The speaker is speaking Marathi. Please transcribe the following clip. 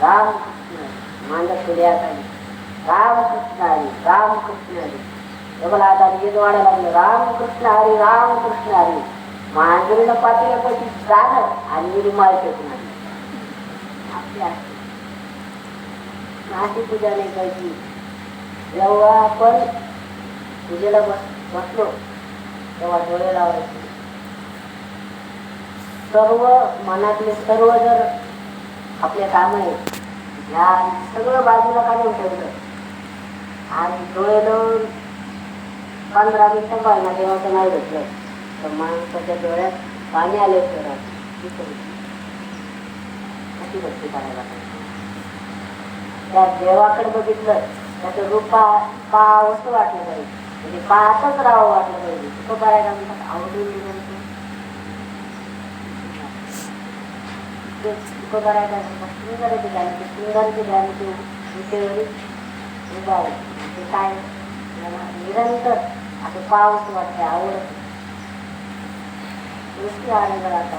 रामकृष्ण माझ्या हृदयात आली. रामकृष्ण हरी रामकृष्ण हरी. मला आता गीत वाढायला लागलं. रामकृष्ण हरी रामकृष्ण हरी. मांजरीनं पातील्यापाशी जाणं आणि निर्माळ टेकून आली. आपली अशी पूजा नाही पाहिजे. जेव्हा आपण पूजेला बसलो तेव्हा डोळे लावायचे. सर्व मनातले सर्व जर आपले काम आहे या सगळं बाजूला काढून ठेवलं आणि डोळे लावून 15 मिनिटं पाहिजे देवाचं नाव घेतलं तर माणसाच्या डोळ्यात पाणी आले तर अशी भक्ती करायला पाहिजे. त्या देवाकडे बघितलं त्याचं रूप पाहावंसं वाटलं पाहिजे. म्हणजे पाहतच राहावं वाटलं पाहिजे. तो करायला म्हणतात आवडून सुख करायला सुंदर ठिकाणी सुंदर ठिकाणी विषयावरील उभा आहे. ते काय निरंतर असं पाहावंसं वाटतं आवडत गोष्टी आनंद राहतात.